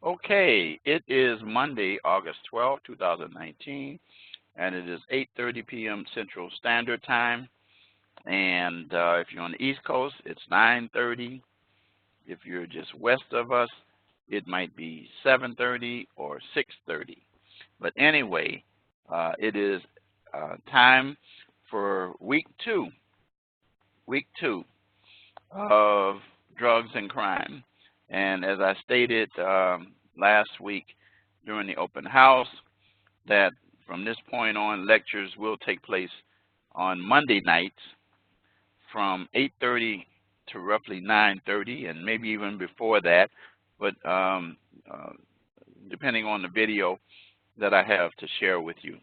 Okay, it is Monday, August 12, 2019, and it is 8:30 p.m. Central Standard Time. And if you're on the East Coast, it's 9:30. If you're just west of us, it might be 7:30 or 6:30. But anyway, it is time for week two of drugs and crime. And as I stated last week during the open house, that from this point on, lectures will take place on Monday nights from 8:30 to roughly 9:30, and maybe even before that, but depending on the video that I have to share with you.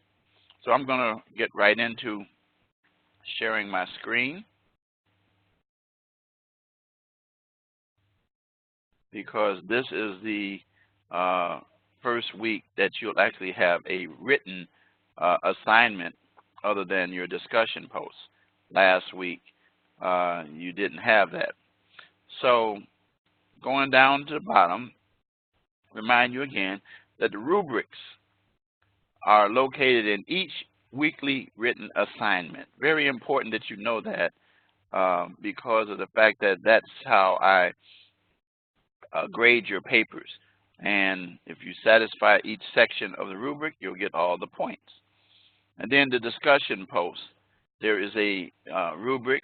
So I'm going to get right into sharing my screen, because this is the first week that you'll actually have a written assignment other than your discussion posts. Last week, you didn't have that. So going down to the bottom, remind you again that the rubrics are located in each weekly written assignment. Very important that you know that because of the fact that that's how I grade your papers. And if you satisfy each section of the rubric, you'll get all the points. And then the discussion post, there is a rubric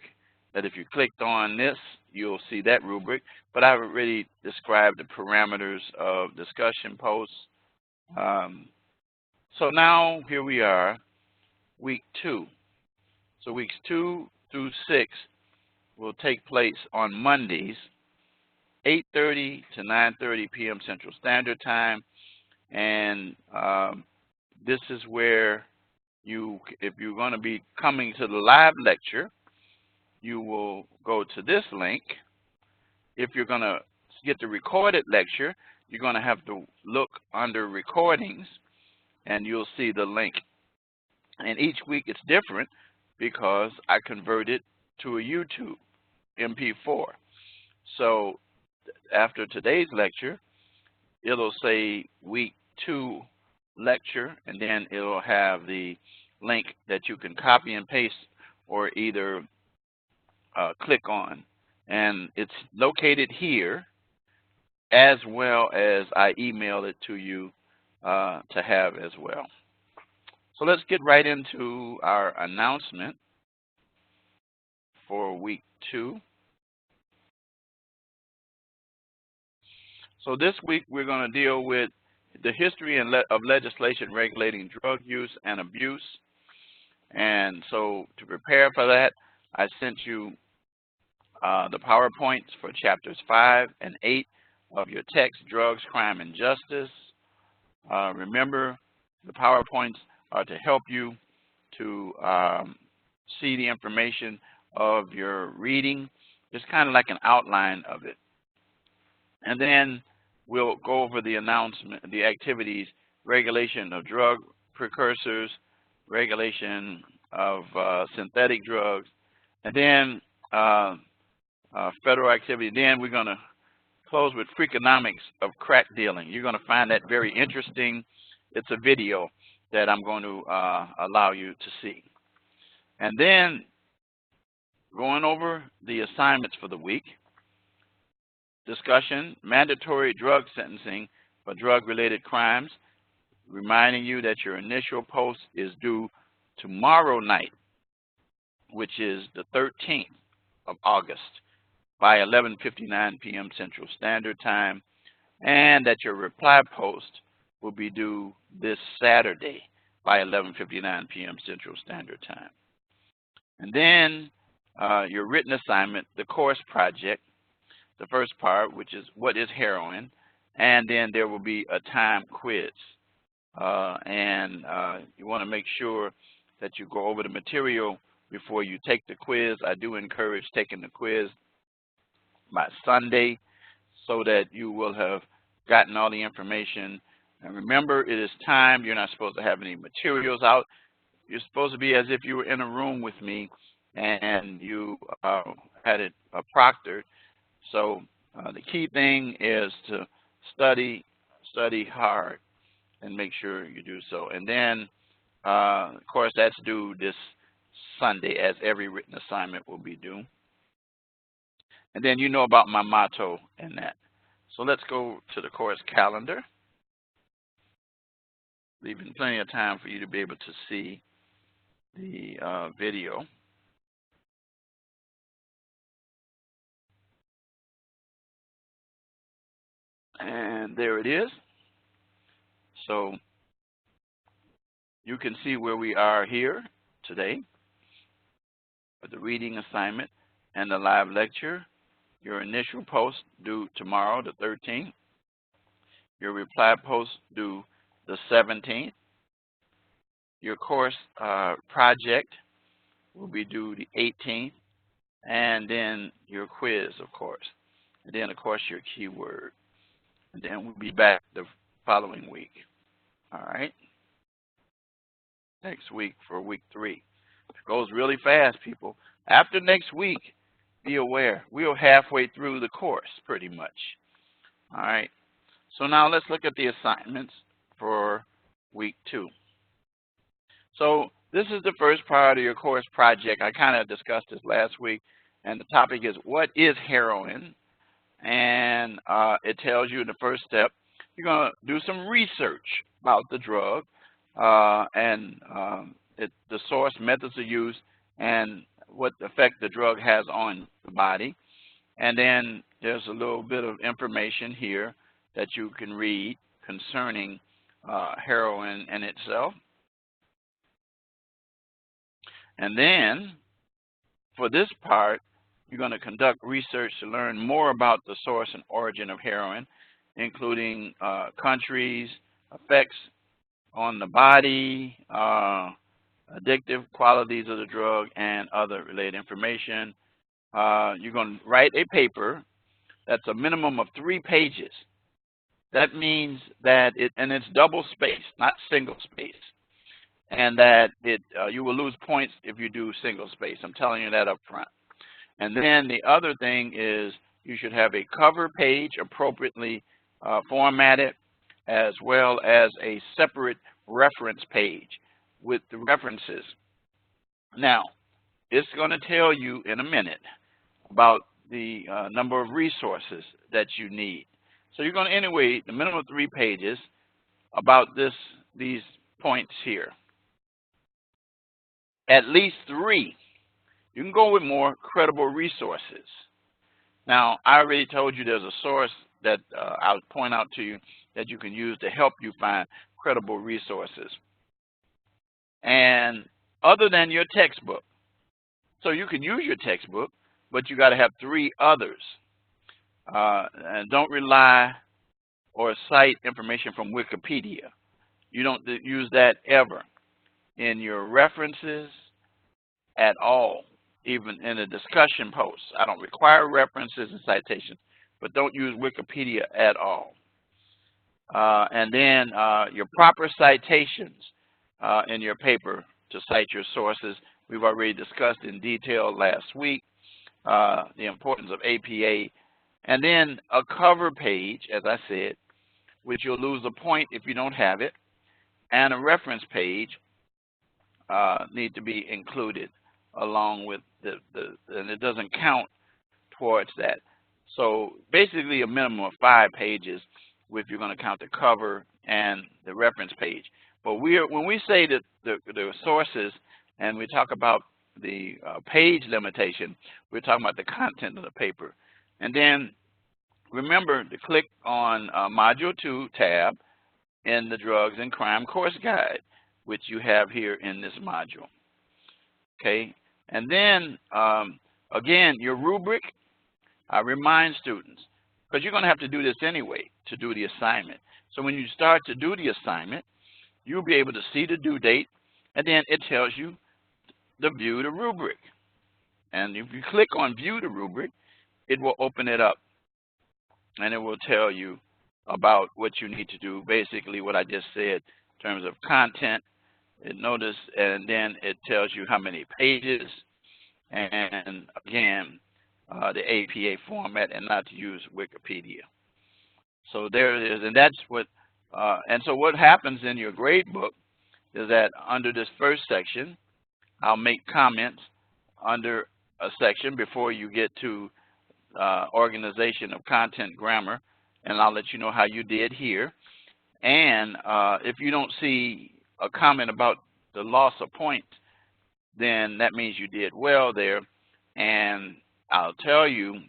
that if you clicked on this, you'll see that rubric. But I've already described the parameters of discussion posts. So now here we are, week two. So weeks 2 through 6 will take place on Mondays, 8:30 to 9:30 p.m. Central Standard Time. And this is where if you're going to be coming to the live lecture, you will go to this link. If you're going to get the recorded lecture, you're going to have to look under recordings, and you'll see the link. And each week it's different because I convert it to a YouTube MP4. So after today's lecture, it'll say week 2 lecture, and then it'll have the link that you can copy and paste or either click on. And it's located here, as well as I email it to you to have as well. So let's get right into our announcement for week 2. So this week we're going to deal with the history of legislation regulating drug use and abuse. And so to prepare for that, I sent you the PowerPoints for chapters 5 and 8 of your text, Drugs, Crime, and Justice. Remember, the PowerPoints are to help you to see the information of your reading. It's kind of like an outline of it. And then we'll go over the announcement, the activities, regulation of drug precursors, regulation of synthetic drugs, and then federal activity. Then we're going to close with Freakonomics of crack dealing. You're going to find that very interesting. It's a video that I'm going to allow you to see. And then going over the assignments for the week. Discussion, mandatory drug sentencing for drug-related crimes, reminding you that your initial post is due tomorrow night, which is the 13th of August, by 11:59 p.m. Central Standard Time, and that your reply post will be due this Saturday by 11:59 p.m. Central Standard Time. And then your written assignment, the course project, the first part, which is what is heroin, and then there will be a time quiz. You want to make sure that you go over the material before you take the quiz. I do encourage taking the quiz by Sunday so that you will have gotten all the information. And remember, it is timed. You're not supposed to have any materials out. You're supposed to be as if you were in a room with me and you had it proctored. So the key thing is to study study hard and make sure you do so. And then, of course, that's due this Sunday, as every written assignment will be due. And then you know about my motto and that. So let's go to the course calendar, leaving plenty of time for you to be able to see the video. And there it is. So you can see where we are here today with the reading assignment and the live lecture. Your initial post due tomorrow, the 13th. Your reply post due the 17th. Your course project will be due the 18th. And then your quiz, of course. And then, of course, your keyword. And then we'll be back the following week. All right? Next week for week 3. It goes really fast, people. After next week, be aware, we're halfway through the course, pretty much. All right? So now let's look at the assignments for week 2. So this is the first part of your course project. I kind of discussed this last week, and the topic is, what is heroin? And it tells you in the first step, you're going to do some research about the drug and the source, methods of use, and what effect the drug has on the body. And then there's a little bit of information here that you can read concerning heroin in itself. And then for this part, you're going to conduct research to learn more about the source and origin of heroin, including countries, effects on the body, addictive qualities of the drug, and other related information. You're going to write a paper that's a minimum of 3 pages. That means that it's double spaced, not single spaced, and that you will lose points if you do single space. I'm telling you that up front. And then the other thing is you should have a cover page appropriately formatted, as well as a separate reference page with the references. Now, it's going to tell you in a minute about the number of resources that you need. So you're going to, anyway, the minimum of 3 pages about these points here. At least 3. You can go with more credible resources. Now, I already told you there's a source that I'll point out to you that you can use to help you find credible resources. And other than your textbook. So you can use your textbook, but you got to have 3 others. And don't rely or cite information from Wikipedia. You don't use that ever in your references at all, even in a discussion post. I don't require references and citations, but don't use Wikipedia at all. And then your proper citations in your paper to cite your sources. We've already discussed in detail last week the importance of APA. And then a cover page, as I said, which you'll lose a point if you don't have it, and a reference page need to be included along with and it doesn't count towards that. So basically a minimum of 5 pages if you're going to count the cover and the reference page. But when we say that the sources and we talk about the page limitation, we're talking about the content of the paper. And then remember to click on Module 2 tab in the Drugs and Crime Course Guide, which you have here in this module. Okay, and then again, your rubric, I remind students, because you're going to have to do this anyway to do the assignment. So when you start to do the assignment, you'll be able to see the due date, and then it tells you to view the rubric. And if you click on view the rubric, it will open it up, and it will tell you about what you need to do, basically what I just said in terms of content. Notice, and then it tells you how many pages, and again, the APA format, and not to use Wikipedia. So there it is, and that's what And so what happens in your grade book is that under this first section, I'll make comments under a section before you get to organization of content grammar, and I'll let you know how you did here. And if you don't see a comment about the loss of points, then that means you did well there, and I'll tell you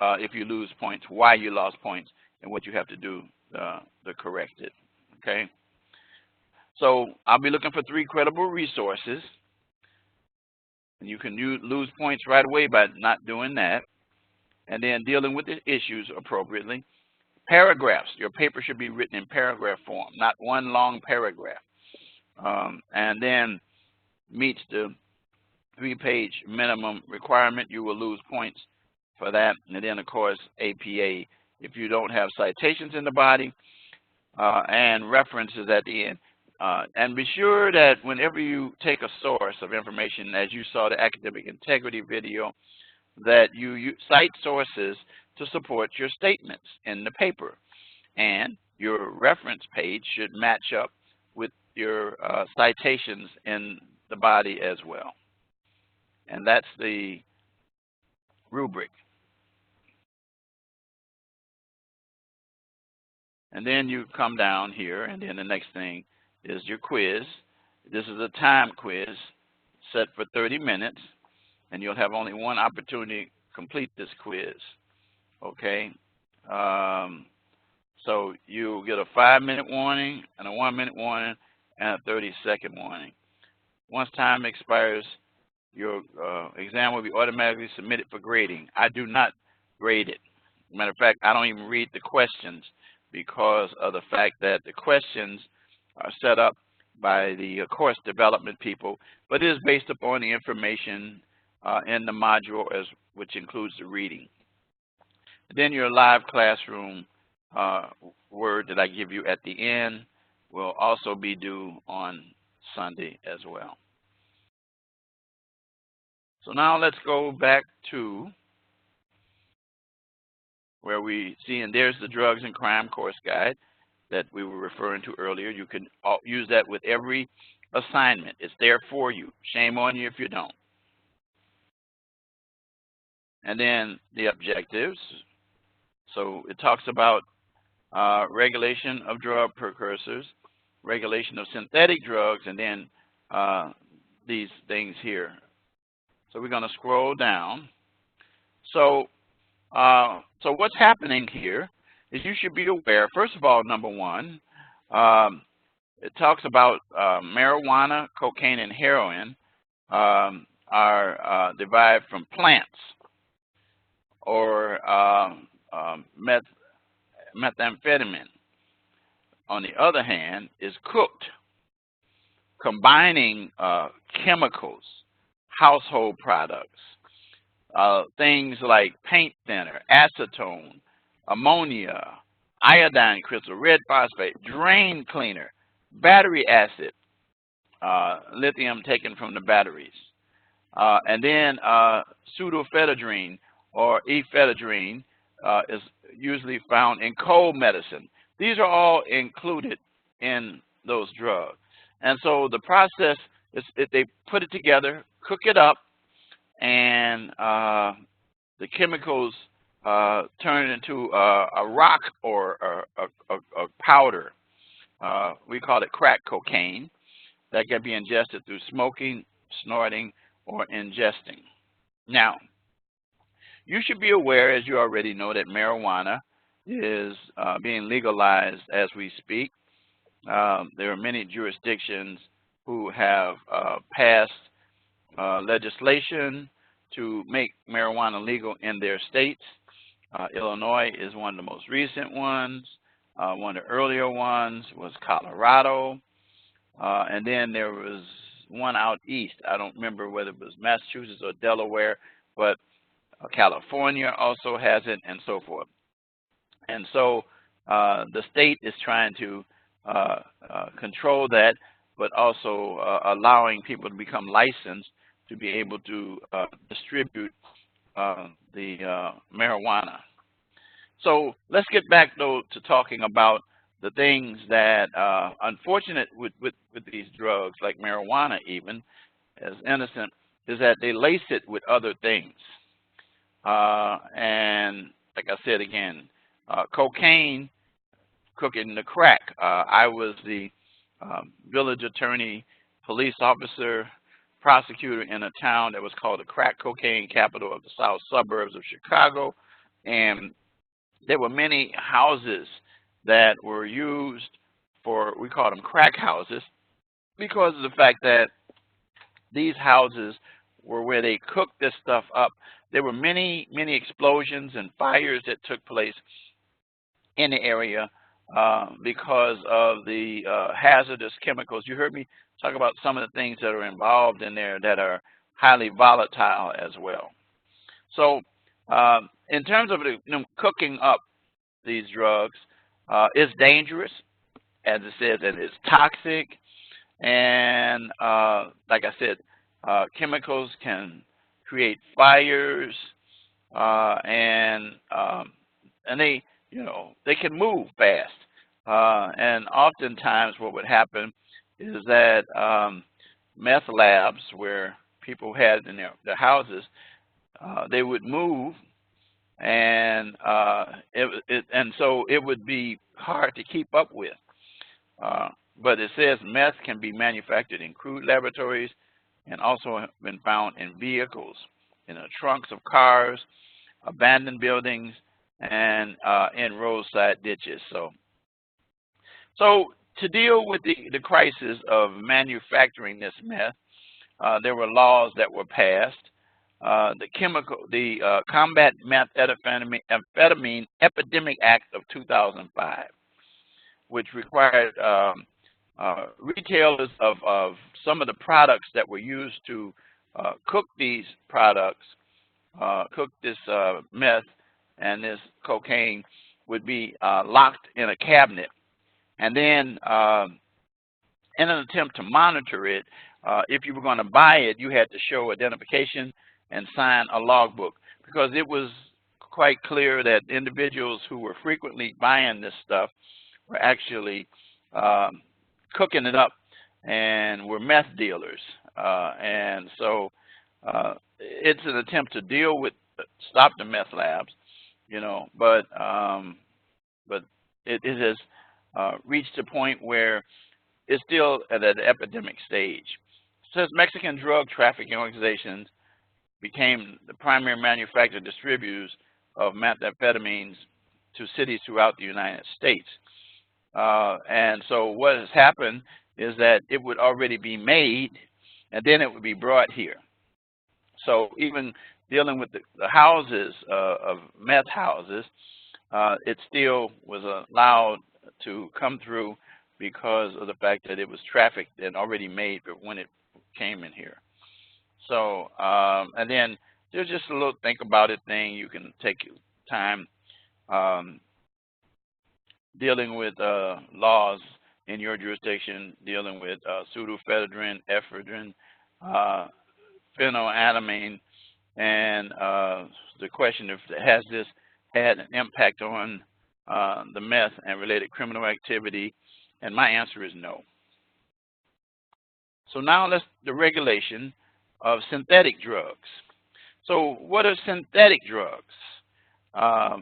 if you lose points, why you lost points, and what you have to do to correct it, okay? So I'll be looking for 3 credible resources, and you can lose points right away by not doing that, and then dealing with the issues appropriately. Paragraphs, your paper should be written in paragraph form, not one long paragraph, and then meets the 3-page minimum requirement, you will lose points for that. And then, of course, APA, if you don't have citations in the body and references at the end. And be sure that whenever you take a source of information, as you saw the academic integrity video, that you cite sources to support your statements in the paper. And your reference page should match up with your citations in the body as well. And that's the rubric. And then you come down here, and then the next thing is your quiz. This is a time quiz set for 30 minutes, and you'll have only one opportunity to complete this quiz, okay? So you'll get a 5-minute warning, and a 1-minute warning, and a 30-second warning. Once time expires, your exam will be automatically submitted for grading. I do not grade it. Matter of fact, I don't even read the questions because of the fact that the questions are set up by the course development people, but it is based upon the information in the module, which includes the reading. Then your live classroom word that I give you at the end will also be due on Sunday as well. So now let's go back to where we see, and there's the Drugs and Crime course guide that we were referring to earlier. You can use that with every assignment. It's there for you. Shame on you if you don't. And then the objectives. So it talks about regulation of drug precursors, regulation of synthetic drugs, and then these things here. So we're going to scroll down. So what's happening here is you should be aware, first of all, number one, it talks about marijuana, cocaine, and heroin are derived from plants, or methamphetamine, on the other hand, is cooked, combining chemicals, household products, things like paint thinner, acetone, ammonia, iodine crystal, red phosphate, drain cleaner, battery acid, lithium taken from the batteries, and then pseudoephedrine or ephedrine is usually found in cold medicine. These are all included in those drugs. And so the process is they put it together, cook it up, and the chemicals turn it into a rock or a powder. We call it crack cocaine that can be ingested through smoking, snorting, or ingesting. Now, you should be aware, as you already know, that marijuana is being legalized as we speak. There are many jurisdictions who have passed legislation to make marijuana legal in their states. Illinois is one of the most recent ones. One of the earlier ones was Colorado. And then there was one out east. I don't remember whether it was Massachusetts or Delaware, but California also has it, and so forth. And so the state is trying to control that, but also allowing people to become licensed to be able to distribute the marijuana. So let's get back, though, to talking about the things that unfortunate with these drugs, like marijuana even, as innocent, is that they lace it with other things. And like I said again, cocaine cooking the crack. I was the village attorney, police officer, prosecutor in a town that was called the crack cocaine capital of the south suburbs of Chicago. And there were many houses that were used for, we call them crack houses, because of the fact that these houses were where they cooked this stuff up. There were many explosions and fires that took place in the area because of the hazardous chemicals. You heard me talk about some of the things that are involved in there that are highly volatile as well. So in terms of them cooking up these drugs, it's dangerous, as it says, and it's toxic. And like I said, chemicals can create fires, and they, they can move fast. And oftentimes, what would happen is that meth labs, where people had in their houses, they would move, and so it would be hard to keep up with. But it says meth can be manufactured in crude laboratories and also have been found in vehicles, in the trunks of cars, abandoned buildings, and in roadside ditches. So to deal with the crisis of manufacturing this meth, there were laws that were passed. The Combat Methamphetamine Epidemic Act of 2005, which required retailers of some of the products that were used to cook these products, cook this meth and this cocaine, would be locked in a cabinet. And then in an attempt to monitor it, if you were going to buy it, you had to show identification and sign a logbook, because it was quite clear that individuals who were frequently buying this stuff were actually cooking it up and were meth dealers. And so it's an attempt to deal with, stop the meth labs, but it has reached a point where it's still at an epidemic stage. It says Mexican drug trafficking organizations became the primary manufacturer distributors of methamphetamines to cities throughout the United States. And so what has happened is that it would already be made, and then it would be brought here. So even dealing with the houses of meth houses, it still was allowed to come through because of the fact that it was trafficked and already made when it came in here. So, and then there's just a little think about it thing. You can take your time dealing with laws in your jurisdiction, dealing with pseudoephedrine, ephedrine, phenylalanine, and the question if has this had an impact on the meth and related criminal activity, and my answer is no. So now the regulation of synthetic drugs. So what are synthetic drugs?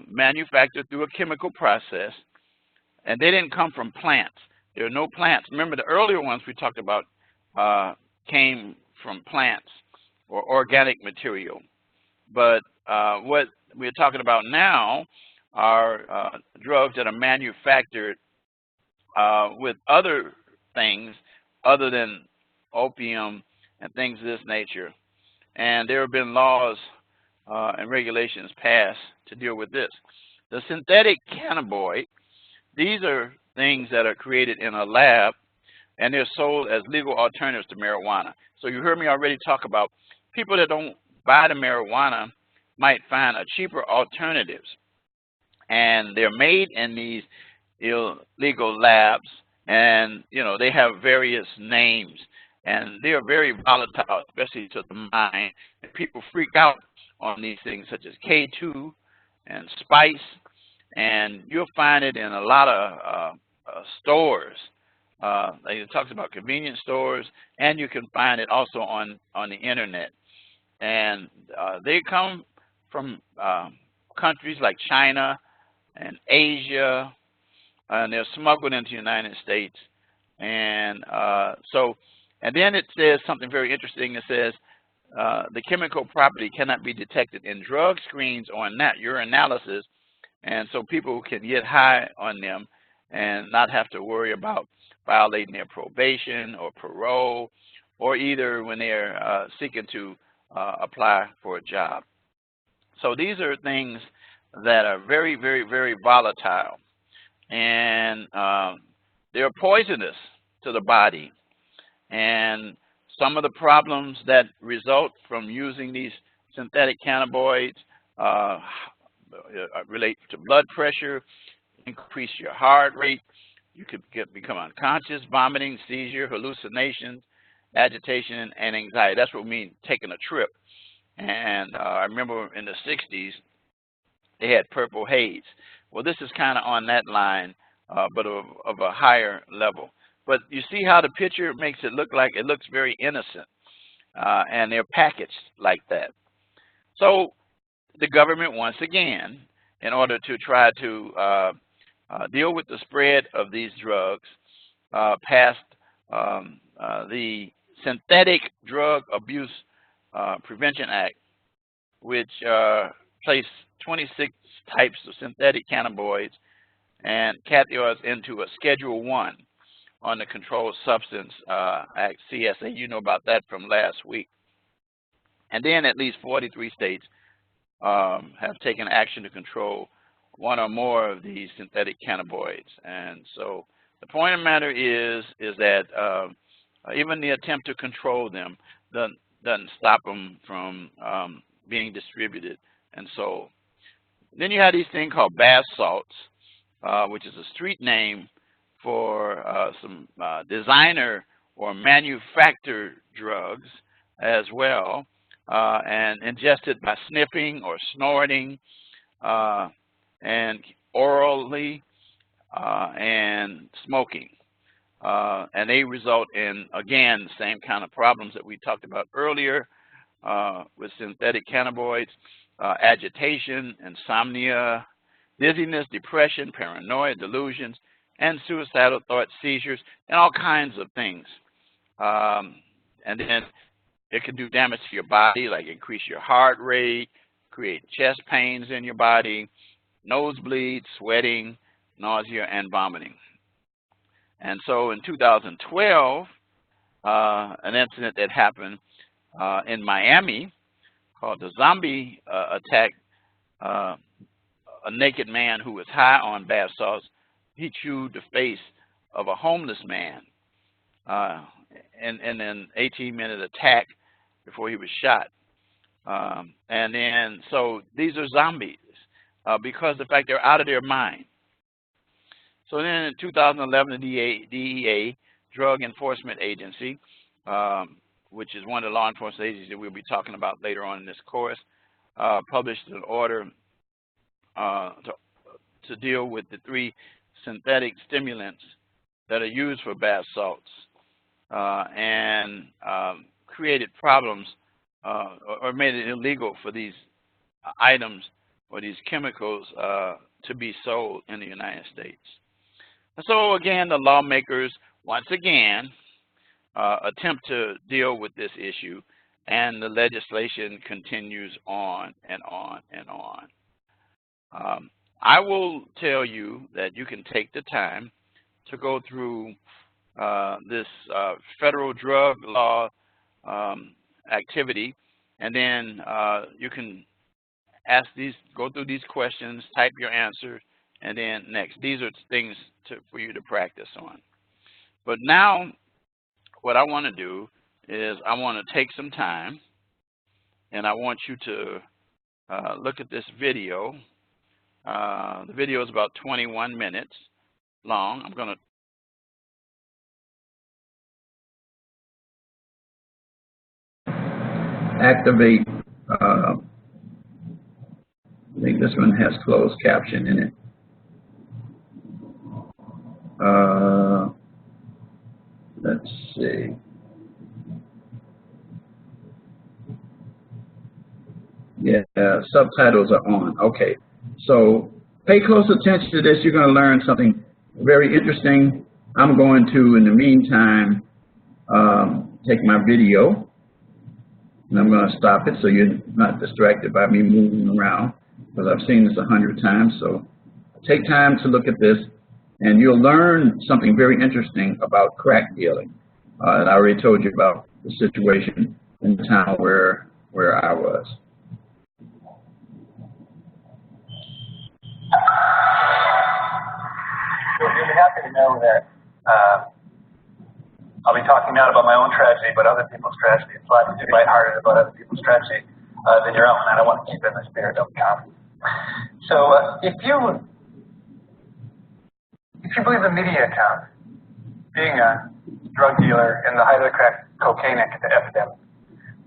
Manufactured through a chemical process, and they didn't come from plants. There are no plants. Remember, the earlier ones we talked about came from plants or organic material. But what we're talking about now are drugs that are manufactured with other things other than opium and things of this nature. And there have been laws and regulations passed to deal with this. The synthetic cannabinoid, these are things that are created in a lab, and they're sold as legal alternatives to marijuana. So you heard me already talk about people that don't buy the marijuana might find a cheaper alternatives. And they're made in these illegal labs, and they have various names, and they are very volatile, especially to the mind. And people freak out on these things such as K2 and spice, and you'll find it in a lot of stores. It talks about convenience stores, and you can find it also on the internet. And they come from countries like China and Asia, and they're smuggled into the United States. And and then it says something very interesting. It says the chemical property cannot be detected in drug screens or urinalysis, and so people can get high on them and not have to worry about violating their probation or parole, or either when they're seeking to apply for a job. So these are things that are very, very, very volatile, and they're poisonous to the body. And some of the problems that result from using these synthetic cannabinoids relate to blood pressure, increase your heart rate. You could become unconscious, vomiting, seizure, hallucinations, agitation, and anxiety. That's what we mean taking a trip. And I remember in the 60s, they had purple haze. Well, this is kind of on that line, but of a higher level. But you see how the picture makes it look like it looks very innocent, and they're packaged like that. So the government, once again, in order to try to deal with the spread of these drugs, passed the Synthetic Drug Abuse Prevention Act, which placed 26 types of synthetic cannabinoids and cathinoids into a Schedule 1 on the Controlled Substance Act, CSA. You know about that from last week. And then at least 43 states have taken action to control one or more of these synthetic cannabinoids. And so the point of the matter is that even the attempt to control them doesn't stop them from being distributed and sold. Then you have these things called bath salts, which is a street name for some designer or manufactured drugs as well, and ingested by sniffing or snorting, and orally, and smoking. And they result in, again, the same kind of problems that we talked about earlier with synthetic cannabinoids: agitation, insomnia, dizziness, depression, paranoia, delusions, and suicidal thoughts, seizures, and all kinds of things. And then it can do damage to your body, like increase your heart rate, create chest pains in your body, nosebleeds, sweating, nausea, and vomiting. And so in 2012, an incident that happened in Miami called the zombie attack, a naked man who was high on bath salts, he chewed the face of a homeless man in an 18-minute attack before he was shot. And then, so these are zombies because of the fact they're out of their mind. So then in 2011, the DEA, Drug Enforcement Agency, which is one of the law enforcement agencies that we'll be talking about later on in this course, published an order to deal with the 3 synthetic stimulants that are used for bath salts, and created problems or made it illegal for these items or these chemicals to be sold in the United States. And so again, the lawmakers once again attempt to deal with this issue, and the legislation continues on and on and on. I will tell you that you can take the time to go through this federal drug law activity, and then you can go through these questions, type your answer, and then next. These are things for you to practice on. But now, what I want to do is I want to take some time, and I want you to look at this video. The video is about 21 minutes long. I'm going to activate, I think this one has closed caption in it. see. Yeah, subtitles are on. Okay, so pay close attention to this. You're going to learn something very interesting. I'm going to, in the meantime, take my video, and I'm going to stop it so you're not distracted by me moving around, because I've seen this 100 times. So take time to look at this, and you'll learn something very interesting about crack dealing. And I already told you about the situation in the town where I was. You'll be happy to know that I'll be talking not about my own tragedy, but other people's tragedy. It's light lighthearted about other people's tragedy than your own, and I want to keep it in the spirit of comedy. So if you believe the media account, being a drug dealer in the height of the crack cocaine epidemic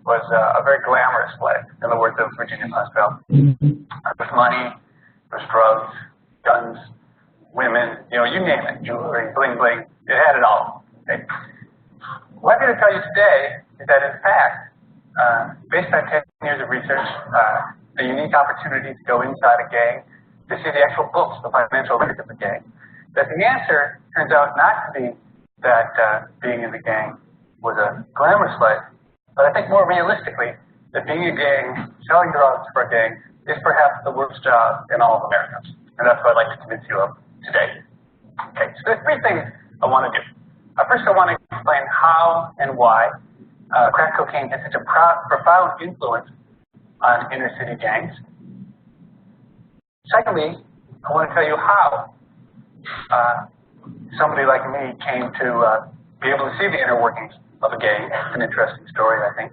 was a very glamorous life, in the words of Virginia Pascal. There's money, there's drugs, guns, women, you know, you name it, jewelry, bling bling, it had it all. Okay? What I'm going to tell you today is that, in fact, based on 10 years of research, a unique opportunity to go inside a gang, to see the actual books, the financial records of the gang, that the answer turns out not to be that being in the gang was a glamorous life, but I think more realistically, that being a gang, selling drugs for a gang, is perhaps the worst job in all of America. And that's what I'd like to convince you of today. Okay, so there's three things I want to do. First, I want to explain how and why crack cocaine has such a profound influence on inner city gangs. Secondly, I want to tell you how somebody like me came to be able to see the inner workings of a gang. It's an interesting story, I think.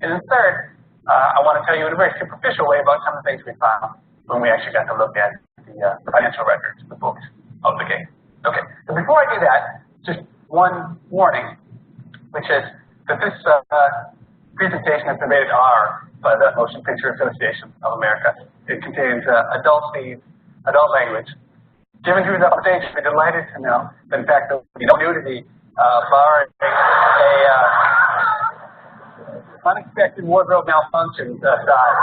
And then third, I want to tell you in a very superficial way about some of the things we found when we actually got to look at the financial records, the books of the gang. Okay, so before I do that, just one warning, which is that this presentation is rated R by the Motion Picture Association of America. It contains adult scenes, adult language. Given who's up on stage, we're delighted to know that, in fact, there will be no nudity, barring unexpected wardrobe malfunctions aside.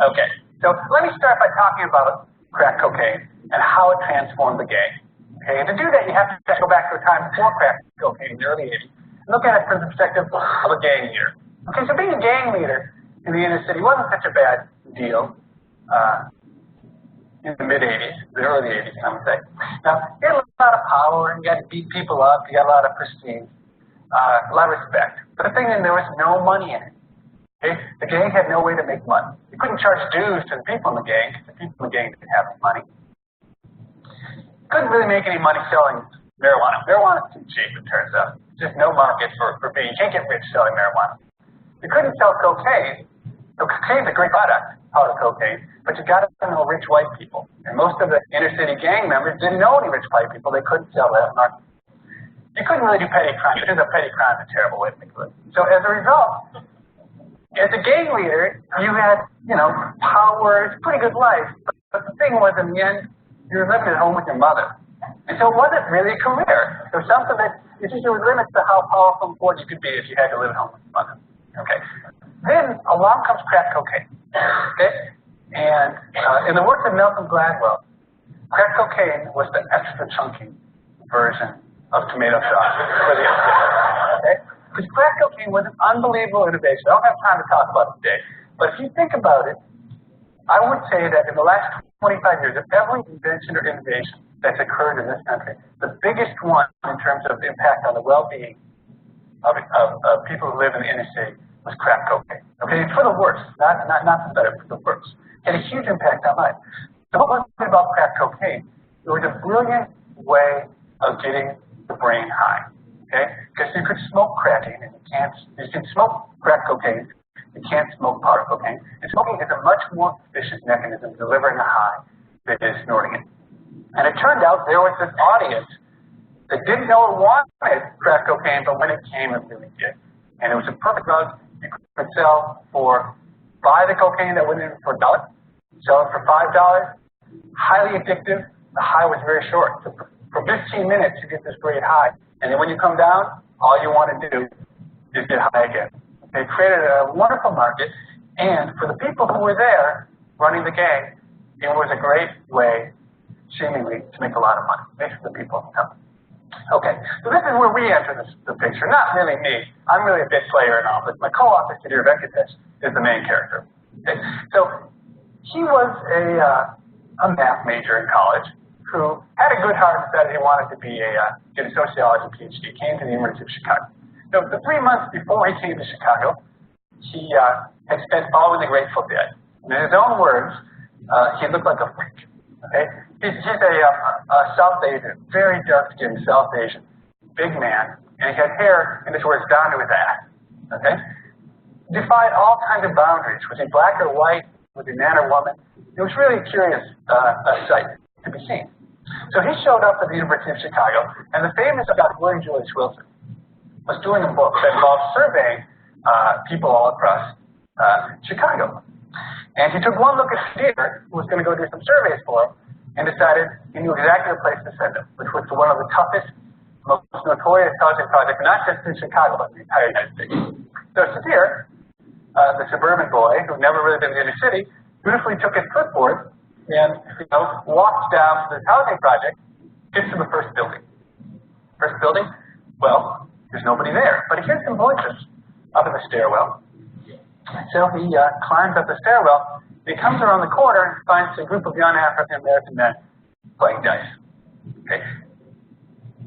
Okay, so let me start by talking about crack cocaine and how it transformed the gang. Okay, and to do that, you have to go back to a time before crack cocaine in the early 80s and look at it from the perspective of a gang leader. Okay, so being a gang leader in the inner city wasn't such a bad deal in the mid-80s, the early 80s, I would say. Now, you had a lot of power, and you had to beat people up, you got a lot of prestige, a lot of respect. But the thing is, there was no money in it. Okay? The gang had no way to make money. You couldn't charge dues to the people in the gang, because the people in the gang didn't have any money. You couldn't really make any money selling marijuana. Marijuana's too cheap, it turns out. There's just no market for being. You can't get rich selling marijuana. You couldn't sell cocaine. So cocaine's a great product, powder cocaine, but you got to know rich white people. And most of the inner city gang members didn't know any rich white people. They couldn't sell that market. You couldn't really do petty crime. It turns out petty crime is a terrible way to think of it. So as a result, as a gang leader, you had, you know, power, it's a pretty good life. But the thing was, in the end, you were living at home with your mother. And so it wasn't really a career. There was something that, it's just there were limits to how powerful and important you could be if you had to live at home with your mother. Okay. Then along comes crack cocaine. Okay? And in the works of Malcolm Gladwell, crack cocaine was the extra chunky version of tomato sauce for the okay? Because crack cocaine was an unbelievable innovation. I don't have time to talk about it today. But if you think about it, I would say that in the last 25 years, of every invention or innovation that's occurred in this country, the biggest one in terms of impact on the well-being of people who live in the inner city was crack cocaine. Okay, it's for the worse, not the better, for the worse. It had a huge impact on life. So what was it about crack cocaine? It was a brilliant way of getting the brain high. Okay, because you could smoke crack, and you can smoke crack cocaine. You can't smoke powder cocaine. And smoking is a much more efficient mechanism of delivering a high than is snorting it. And it turned out there was this audience that didn't know it wanted crack cocaine, but when it came, it really did. And it was a perfect drug. You could buy the cocaine that went in for $1, sell it for $5, highly addictive, the high was very short. So for 15 minutes, you get this great high. And then when you come down, all you want to do is get high again. They created a wonderful market, and for the people who were there running the gang, it was a great way, seemingly, to make a lot of money. Makes the people happy. Okay, so this is where we enter the picture. Not really me. I'm really a bit player and all, but my co-author, Sudhir Venkatesh, is the main character. Okay, so he was a math major in college who had a good heart and decided he wanted to get a sociology PhD. Came to the University of Chicago. So the 3 months before he came to Chicago, he had spent following the Grateful Dead. And in his own words, he looked like a freak. Okay, he's a South Asian, very dark-skinned South Asian, big man, and he had hair, in his words, down to his ass. Okay, defied all kinds of boundaries. Was he black or white? Was he man or woman? It was really a curious sight to be seen. So he showed up at the University of Chicago, and the famous Dr. William Julius Wilson was doing a book that involved surveying people all across Chicago. And he took one look at Sudhir, who was going to go do some surveys for him, and decided he knew exactly the place to send him, which was to one of the toughest, most notorious housing projects, not just in Chicago, but in the entire United States. So Sudhir, the suburban boy who never really been in the inner city, beautifully took his clipboard and walked down to this housing project, gets to the first building. First building, well, there's nobody there, but he hears some voices up in the stairwell. So he climbs up the stairwell, and he comes around the corner and finds a group of young African-American men playing dice. Okay.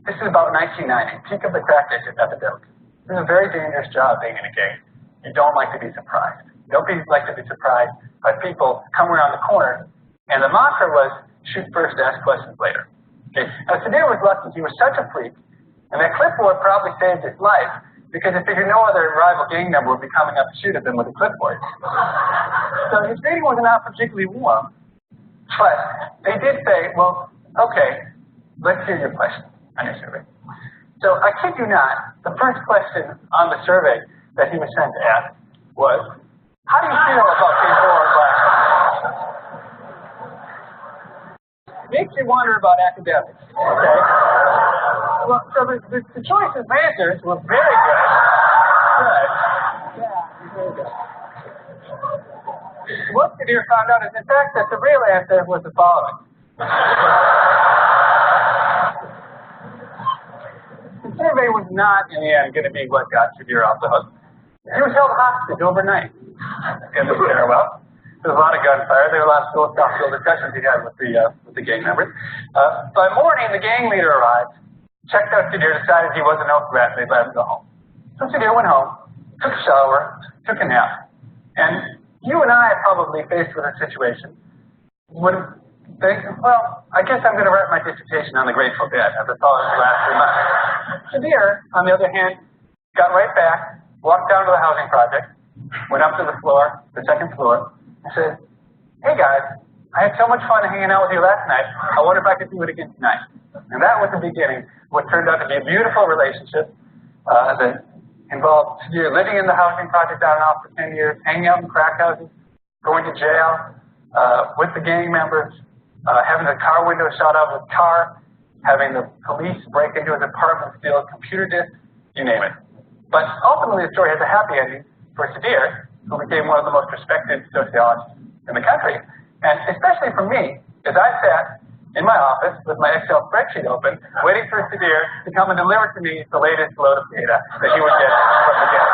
This is about 1990, peak of the crack epidemic. This is a very dangerous job, being in a gang. You don't like to be surprised. You don't like to be surprised by people coming around the corner. And the mantra was, shoot first, ask questions later. Okay. Now, Sudhir was lucky. He was such a freak, and that clipboard probably saved his life, because he figured no other rival gang member would be coming up to shoot at them with a clipboard. So his greeting was not particularly warm, but they did say, well, okay, let's hear your question on your survey. So I kid you not, the first question on the survey that he was sent to ask was, how do you feel about being born black? Makes you wonder about academics, okay? Well, so the choice of answers were very good. Good. Yeah, very good. What Sudhir found out is, in fact, that the real answer was the following. The survey was not, in the end, going to be what got Sudhir off the hook. He was held hostage overnight in the stairwell. There was a lot of gunfire. There were a lot of philosophical discussions he had with the gang members. By morning, the gang leader arrived, checked out Sudhir, decided he wasn't no threat, and they let him go home. So Sudhir went home, took a shower, took a nap. And you and I, probably faced with a situation, would think, well, I guess I'm going to write my dissertation on the Grateful Dead after following the last 3 months. Sudhir, on the other hand, got right back, walked down to the housing project, went up to the floor, the second floor, and said, hey guys, I had so much fun hanging out with you last night. I wonder if I could do it again tonight. And that was the beginning, what turned out to be a beautiful relationship that involved Sudhir living in the housing project on and off for 10 years, hanging out in crack houses, going to jail with the gang members, having the car window shot out of his car, having the police break into his apartment, steal his computer disk, you name it. But ultimately, the story has a happy ending for Sudhir, who became one of the most respected sociologists in the country. And especially for me, as I sat in my office with my Excel spreadsheet open, waiting for Sudhir to come and deliver to me the latest load of data that he would get from the gang.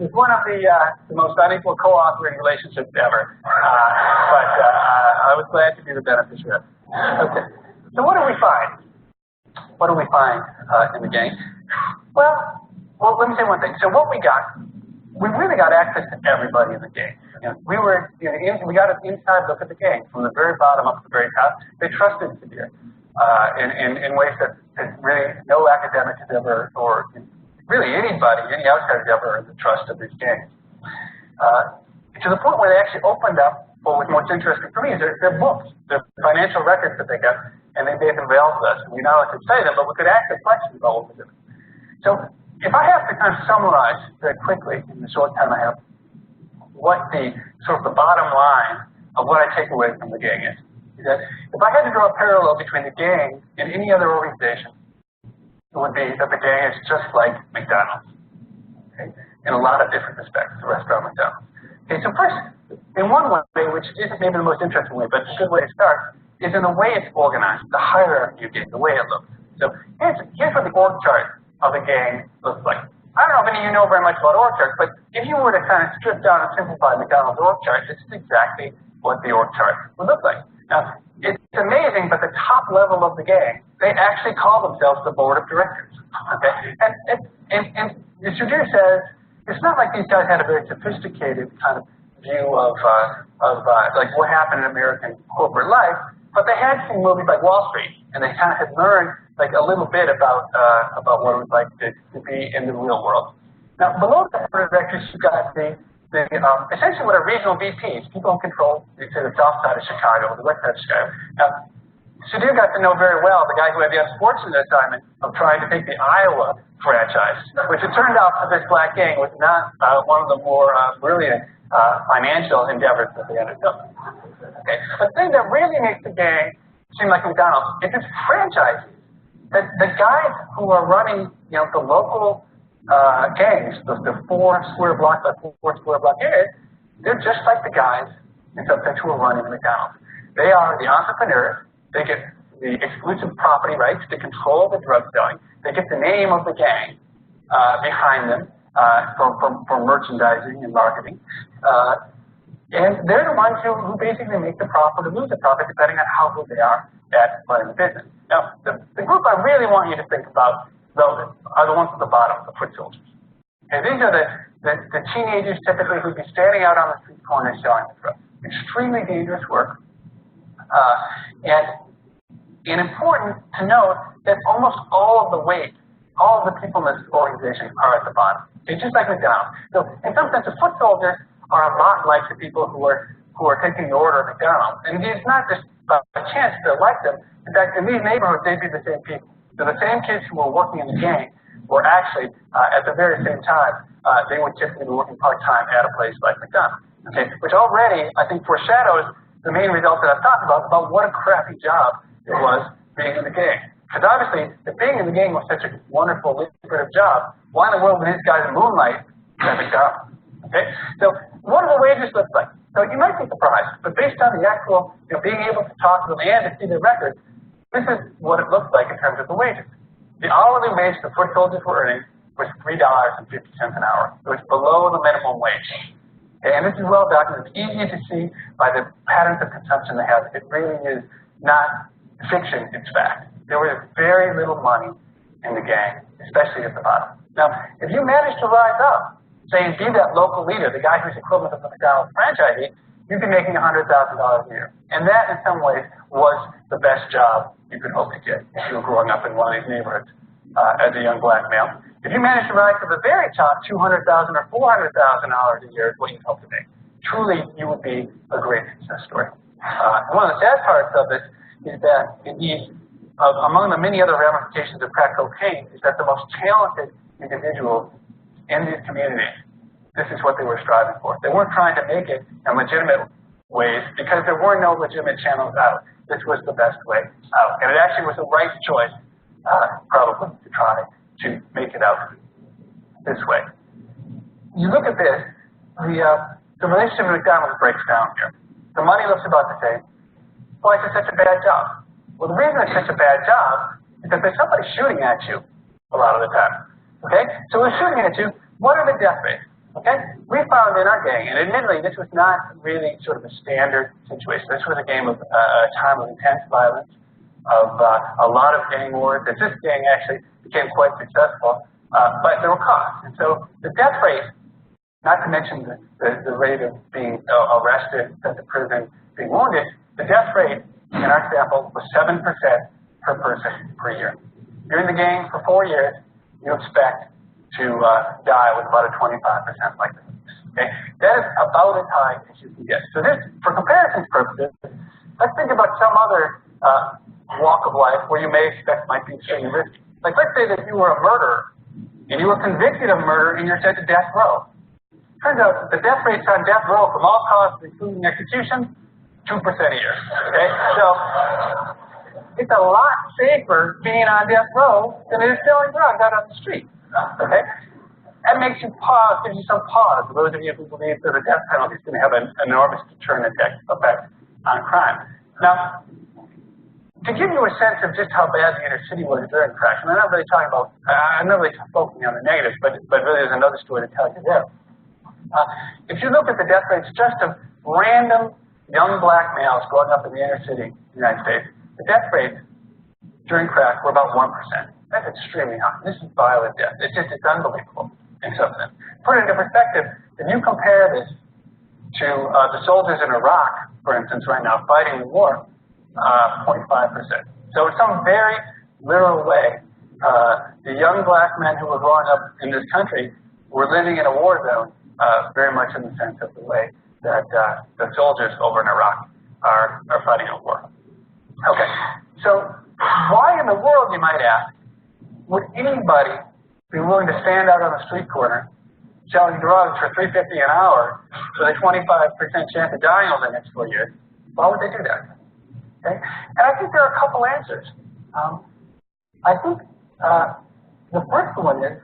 It's one of the most unequal co-authoring relationships ever, but I was glad to be the beneficiary. Okay, so what do we find? What do we find in the gang? Well, let me say one thing. So what we really got access to everybody in the gang. We got an inside look at the gang from the very bottom up to the very top. They trusted Sudhir in ways that really no academic has ever, or really anybody, any outsider has ever earned the trust of these gangs. To the point where they actually opened up what was most interesting for me is their books, their financial records that they got, and they made them available to us. We not only could study them, but we could ask them questions about what was in them. So if I have to kind of summarize very quickly in the short time I have what the sort of the bottom line of what I take away from the gang is that if I had to draw a parallel between the gang and any other organization, it would be that the gang is just like McDonald's, okay, in a lot of different respects, the restaurant McDonald's. Okay, so first, in one way, which isn't maybe the most interesting way, but it's a good way to start, is in the way it's organized, the hierarchy of gang, the way it looks. So here's what the org chart of a gang looks like. I don't know if any of you know very much about org charts, but if you were to kind of strip down and simplify McDonald's org chart, this is exactly what the org chart would look like. Now, it's amazing, but the top level of the gang, they actually call themselves the board of directors. Okay, and Shadir says it's not like these guys had a very sophisticated kind of view of like what happened in American corporate life, but they had seen movies like Wall Street, and they kind of had learned like a little bit about what it was like to be in the real world. Now, below the board of directors, you've got essentially what are regional VPs, people in control, say the south side of Chicago, or the west side of Chicago. Now, Shadir got to know very well the guy who had the unfortunate assignment of trying to take the Iowa franchise, which it turned out for this black gang was not one of the more brilliant financial endeavors that they undertook. Okay, but the thing that really makes the gang seem like McDonald's is its franchises. The guys who are running, the local gangs, the 4 square block by 4 square block areas, they're just like the guys in some sense who are running McDonald's. They are the entrepreneurs. They get the exclusive property rights to control the drug selling. They get the name of the gang behind them for merchandising and marketing. And they're the ones who basically make the profit or lose the profit depending on how good they are at running the business. Now, the group I really want you to think about, though, are the ones at the bottom, the foot soldiers. Okay, these are the teenagers typically who'd be standing out on the street corner selling the drugs. Extremely dangerous work. And important to note that almost all of the weight, all of the people in this organization are at the bottom. It's just like McDonald's. So in some sense, the foot soldiers are a lot like the people who are taking the order of McDonald's. And it's not just by chance they're like them. In fact, in these neighborhoods, they'd be the same people. So the same kids who were working in the gang were actually, at the very same time, they would typically be working part-time at a place like McDonald's. Okay, which already, I think, foreshadows the main result that I've talked about what a crappy job it was being in the gang. Because obviously, if being in the gang was such a wonderful, lucrative job, why in the world would these guys moonlight at McDonald's? Okay, so what do the wages look like? So you might be surprised, but based on the actual, being able to talk to them and to see their records, this is what it looks like in terms of the wages. The hourly wage the foot soldiers were earning was $3.50 an hour. It was below the minimum wage. Okay, and this is well documented. It's easy to see by the patterns of consumption they have. It really is not fiction, it's fact. There was very little money in the gang, especially at the bottom. Now, if you manage to rise up, say, and be that local leader, the guy who's equivalent to the McDonald's franchisee, you'd be making $100,000 a year. And that, in some ways, was the best job you could hope to get if you were growing up in one of these neighborhoods as a young black male. If you manage to rise to the very top, $200,000 or $400,000 a year is what you'd hope to make. Truly, you would be a great success story. One of the sad parts of this is that, indeed, among the many other ramifications of crack cocaine, is that the most talented individuals in these communities, this is what they were striving for. They weren't trying to make it in legitimate ways because there were no legitimate channels out. This was the best way out. And it actually was the right choice, probably, to try to make it out this way. You look at this, the relationship with McDonald's breaks down here. The money looks about the same. Why is it such a bad job? Well, the reason it's such a bad job is that there's somebody shooting at you a lot of the time. Okay? So we're shooting at you. What are the death rates? Okay? We found in our gang, and admittedly, this was not really sort of a standard situation. This was a time of intense violence, of a lot of gang wars. This gang actually became quite successful, but there were costs. And so the death rate, not to mention the rate of being arrested, sent to prison, being wounded, the death rate in our sample was 7% per person per year. You're in the gang for 4 years, you expect to die with about a 25% likelihood. Okay? That is about as high as you can get. So this, for comparisons purposes, let's think about some other walk of life where you may expect might be extremely risky. Like let's say that you were a murderer and you were convicted of murder and you're sent to death row. Turns out the death rates on death row from all costs, including execution, 2% a year. Okay, so it's a lot safer being on death row than it is selling drugs out on the street. Okay, that makes you pause, gives you some pause. For those of you who believe that the death penalty is going to have an enormous deterrent effect on crime. Now, to give you a sense of just how bad the inner city was during crash, and I'm not really talking about, I'm not really focusing on the negatives, but really there's another story to tell you there. If you look at the death rates just of random young black males growing up in the inner city of the United States, the death rates during crash were about 1%. That's extremely high. This is violent death. It's unbelievable in some sense. Put it into perspective, if you compare this to the soldiers in Iraq, for instance, right now, fighting the war, 0.5%. So in some very literal way, the young black men who were growing up in this country were living in a war zone, very much in the sense of the way that the soldiers over in Iraq are fighting a war. Okay, so why in the world, you might ask, would anybody be willing to stand out on the street corner selling drugs for $3.50 an hour with a 25% chance of dying over the next 4 years? Why would they do that? Okay, and I think there are a couple answers. I think the first one is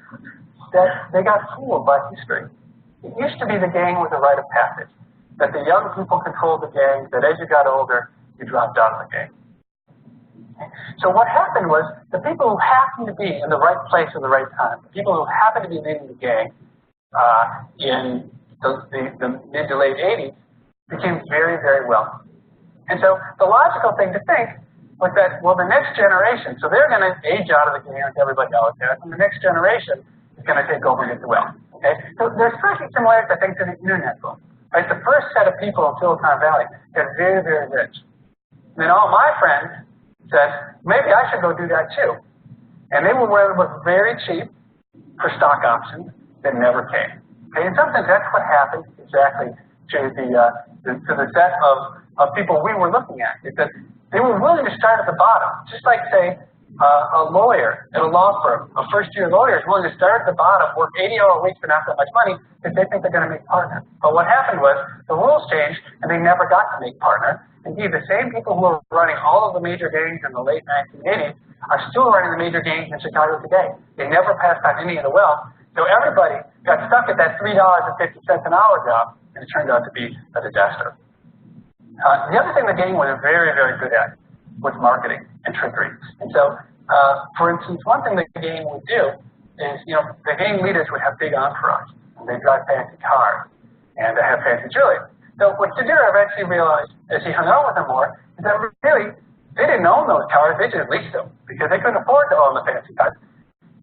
that they got fooled by history. It used to be the gang was a rite of passage, that the young people controlled the gang, that as you got older, you dropped out of the gang. So what happened was the people who happened to be in the right place at the right time, the people who happened to be leading the gang in the mid to late 80s became very, very wealthy. And so the logical thing to think was that, well, the next generation, so they're going to age out of the gang like everybody else has, and the next generation is going to take over and get the wealth. Okay? So there's pretty similarities, I think, to the internet boom. Right? The first set of people in Silicon Valley got very, very rich. And then all my friends said, maybe I should go do that too. And they were where it was very cheap for stock options that never came. Okay? In some sense, that's what happened exactly to the set of people we were looking at. Is that they were willing to start at the bottom, just like, say, a lawyer at a law firm, a first-year lawyer is willing to start at the bottom, work 80-hour weeks for not that much money, because they think they're going to make partner. But what happened was the rules changed, and they never got to make partner. Indeed, the same people who were running all of the major gangs in the late 1980s are still running the major gangs in Chicago today. They never passed on any of the wealth, so everybody got stuck at that $3.50 an hour job, and it turned out to be a disaster. The other thing the gang was very, very good at was marketing and trickery. And so, for instance, one thing the gang would do is, the gang leaders would have big entourage. They'd drive fancy cars, and they have fancy jewelry. So what Sedera eventually realized, as he hung out with them more, is that really, they didn't own those cars, they just leased them, because they couldn't afford to own the fancy cars.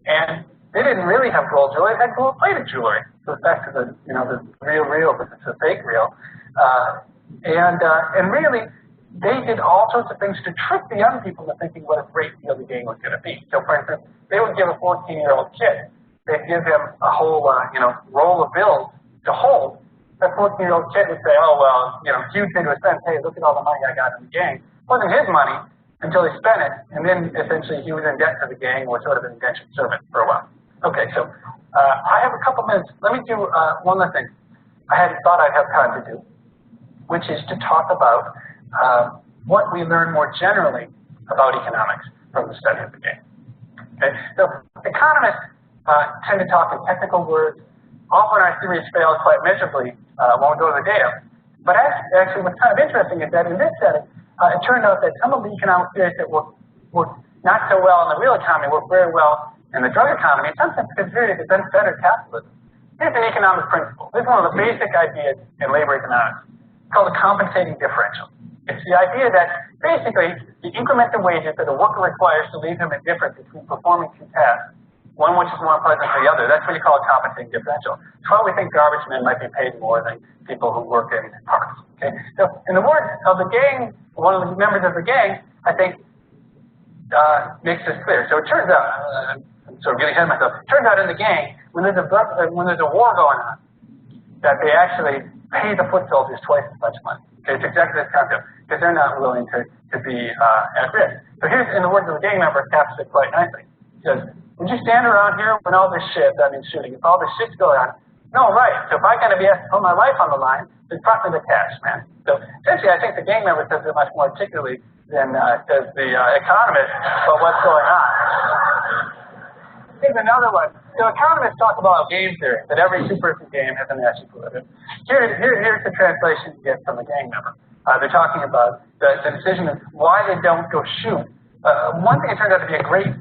And they didn't really have gold jewelry, they had gold-plated jewelry. So it's back to the, the real versus the fake real. And really, they did all sorts of things to trick the young people into thinking what a great deal the gang was going to be. So, for instance, they would give a 14-year-old kid, they'd give him a whole, roll of bills to hold. That 14-year-old kid would say, oh, well, huge thing to spend. Hey, look at all the money I got in the gang. It wasn't his money until he spent it, and then essentially he was in debt to the gang or sort of an indentured servant for a while. Okay, so I have a couple minutes. Let me do one other thing I hadn't thought I'd have time to do, which is to talk about what we learn more generally about economics from the study of the game. Okay? So economists tend to talk in technical words. Often our theories fail quite miserably when we go to the data. But actually what's kind of interesting is that in this setting, it turned out that some of the economic theories that work not so well in the real economy work very well in the drug economy, in some sense because really it's unfettered capitalism. Here's an economic principle. This is one of the basic ideas in labor economics. It's called a compensating differential. It's the idea that basically you increment the wages that a worker requires to leave him indifferent between performing two tasks, one which is more important than the other. That's what you call a compensating differential. That's why we think garbage men might be paid more than people who work in parks. Okay? So in the words of the gang, one of the members of the gang, I think, makes this clear. So it turns out, I'm sort of getting ahead of myself, it turns out in the gang, when there's a war going on, that they actually pay the foot soldiers twice as much money. Okay, it's exactly this concept, because they're not willing to be at risk. So here's, in the words of the gang member, captures it quite nicely. He says, would you stand around here when all this shit, that means shooting, if all this shit's going on, No, right. So if I'm going to be asked to put my life on the line, then probably the cash, man. So essentially, I think the gang member says it much more articulately than does the economist about what's going on. Here's another one. So economists talk about game theory, that every two-person game has a Nash equilibrium. Here's the translation you get from a gang member. They're talking about the decision of why they don't go shoot. One thing that turns out to be a great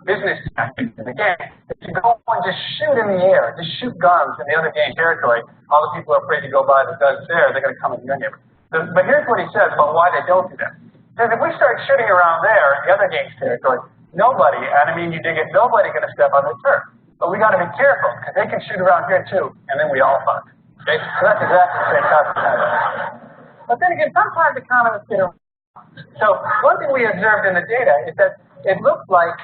business tactic in the game is to go and just shoot in the air, just shoot guns in the other gang territory. All the people are afraid to go by the guns there, they're going to come in your neighborhood. But here's what he says about why they don't do that. He says if we start shooting around there in the other gang's territory, nobody, and I mean you dig it, nobody going to step on the turf. But we got to be careful because they can shoot around here too, and then we all fuck. Okay? So that's exactly the same concept. But then again, sometimes economists get around. So one thing we observed in the data is that it looked like,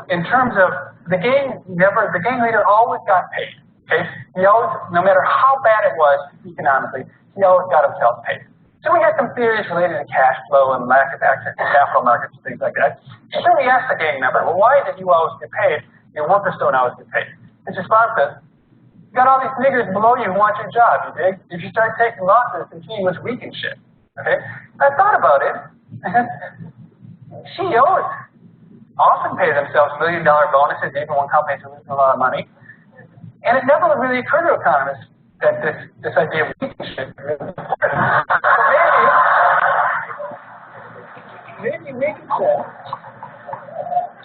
in terms of the gang leader always got paid. Okay, he always, no matter how bad it was economically, he always got himself paid. So we had some theories related to cash flow and lack of access to capital markets and things like that. And then we asked the gang member, well, why did you always get paid? Your workers don't always get paid. His response is, you got all these niggers below you who want your job, you dig? If you start taking losses, then he was weak and shit. Okay? I thought about it, and CEOs often pay themselves $1 million bonuses even when companies are losing a lot of money. And it never really occurred to economists that this idea of weak and shit is really important.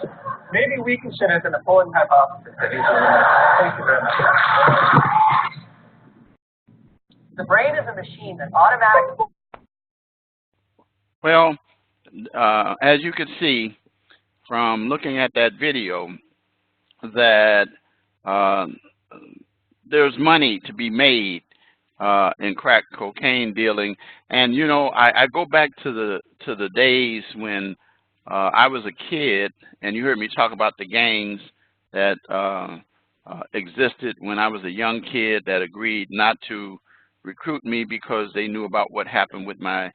So maybe weak and shit is an important hypothesis that needs to be made. Thank you very much. The brain is a machine that automatically... Well, as you can see from looking at that video, that there's money to be made in crack cocaine dealing, and you know, I go back to the days when I was a kid, and you heard me talk about the gangs that existed when I was a young kid that agreed not to recruit me because they knew about what happened with my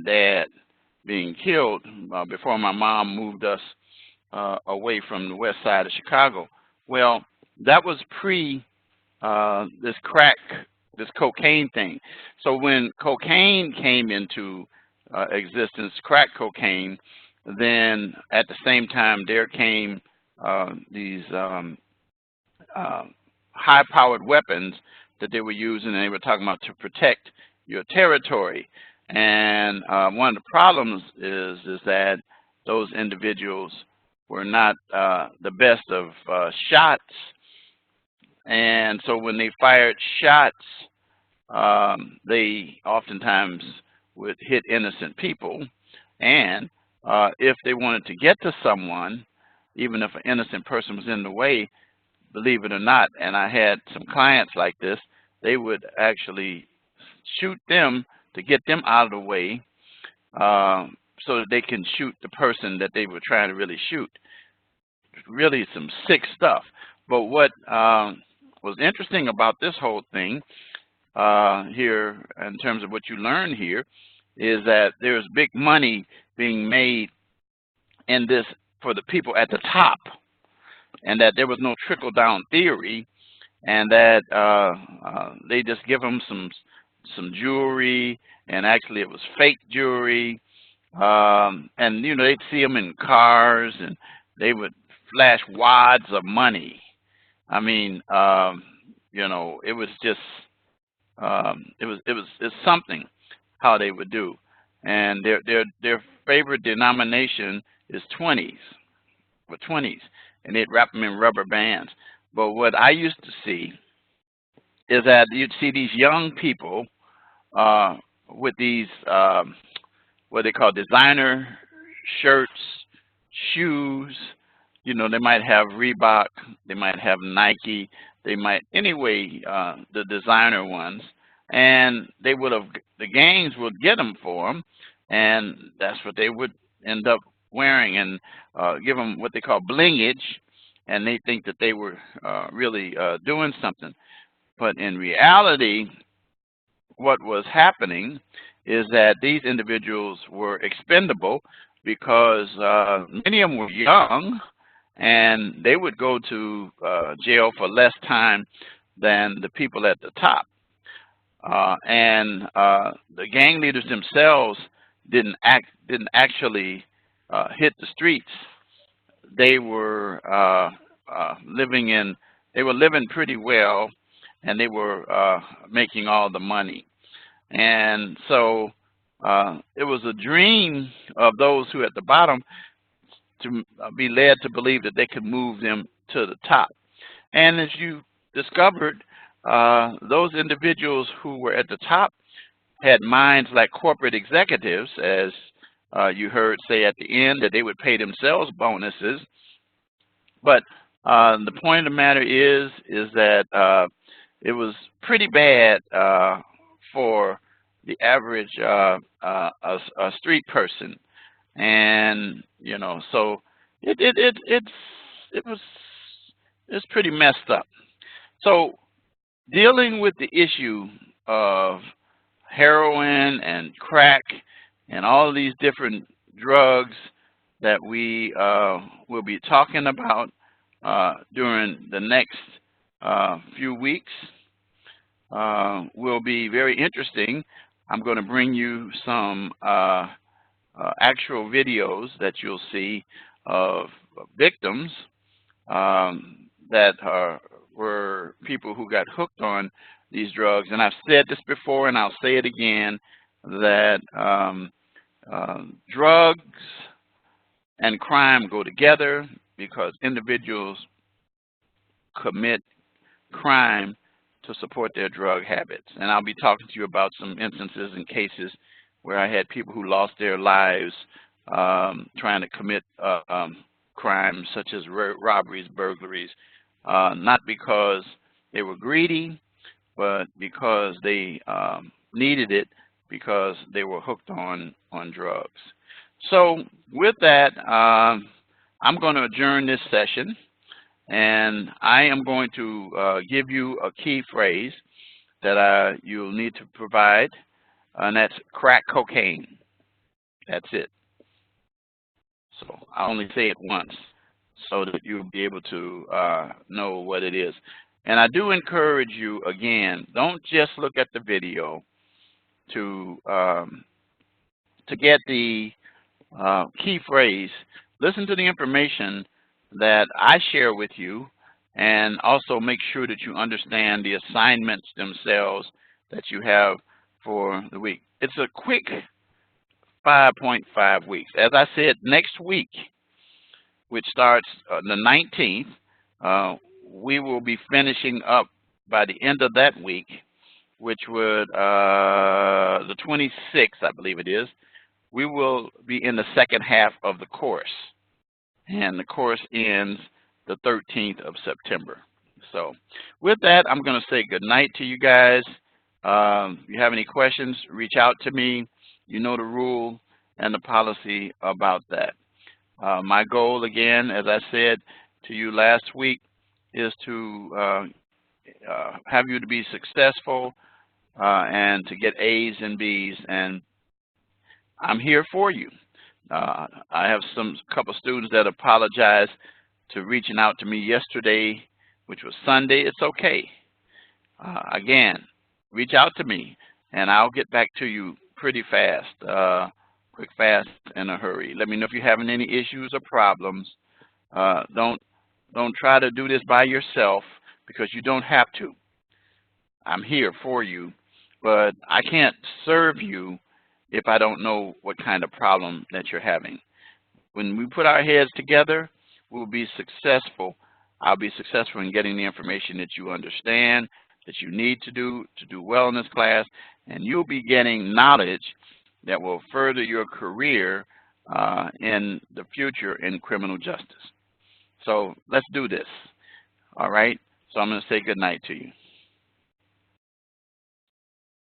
dad being killed before my mom moved us away from the west side of Chicago. Well, that was pre this cocaine thing. So when cocaine came into existence, crack cocaine, then at the same time there came these high-powered weapons that they were using, and they were talking about to protect your territory. And one of the problems is that those individuals were not the best of shots, and so when they fired shots, they oftentimes would hit innocent people. And if they wanted to get to someone, even if an innocent person was in the way, believe it or not, and I had some clients like this, they would actually shoot them to get them out of the way so that they can shoot the person that they were trying to really shoot. Really some sick stuff. But what was interesting about this whole thing here, in terms of what you learn here, is that there's big money being made in this for the people at the top, and that there was no trickle-down theory, and that they just give them some jewelry, and actually it was fake jewelry, and you know, they'd see them in cars, and they would flash wads of money. I mean, you know, it was just it's something how they would do, and their favorite denomination is 20s, or 20s, and they'd wrap them in rubber bands. But what I used to see is that you'd see these young people with these what they call designer shirts, shoes. You know, they might have Reebok, they might have Nike, they might, anyway, the designer ones, and they would have, the gangs would get them for them, and that's what they would end up wearing, and give them what they call blingage, and they think that they were really doing something. But in reality, what was happening is that these individuals were expendable because many of them were young, and they would go to jail for less time than the people at the top. The gang leaders themselves didn't actually hit the streets. They were living pretty well, and they were making all the money. And so it was a dream of those who at the bottom to be led to believe that they could move them to the top. And as you discovered, those individuals who were at the top had minds like corporate executives, as you heard say at the end, that they would pay themselves bonuses. But the point of the matter is that it was pretty bad for the average a street person, and you know, so it's pretty messed up. So dealing with the issue of heroin and crack and all of these different drugs that we will be talking about during the next few weeks will be very interesting. I'm going to bring you some actual videos that you'll see of victims that were people who got hooked on these drugs. And I've said this before, and I'll say it again, that drugs and crime go together, because individuals commit crime to support their drug habits. And I'll be talking to you about some instances and cases where I had people who lost their lives trying to commit crimes such as robberies, burglaries, not because they were greedy, but because they needed it, because they were hooked on drugs. So with that, I'm going to adjourn this session, and I am going to give you a key phrase that you'll need to provide, and that's crack cocaine. That's it. So I only say it once so that you'll be able to know what it is. And I do encourage you, again, don't just look at the video to get the key phrase. Listen to the information that I share with you, and also make sure that you understand the assignments themselves that you have for the week. It's a quick 5.5 weeks. As I said, next week, which starts the 19th, we will be finishing up by the end of that week, which would, the 26th, I believe it is, we will be in the second half of the course. And the course ends the 13th of September. So with that, I'm going to say good night to you guys. If you have any questions, reach out to me. You know the rule and the policy about that. My goal, again, as I said to you last week, is to have you to be successful and to get A's and B's, and I'm here for you. I have a couple students that apologized to reaching out to me yesterday, which was Sunday. It's okay. Again, reach out to me, and I'll get back to you pretty fast, quick, fast, in a hurry. Let me know if you're having any issues or problems. Don't try to do this by yourself, because you don't have to. I'm here for you, but I can't serve you if I don't know what kind of problem that you're having. When we put our heads together, we'll be successful. I'll be successful in getting the information that you understand, that you need to do well in this class, and you'll be getting knowledge that will further your career in the future in criminal justice. So let's do this. All right? So I'm going to say good night to you.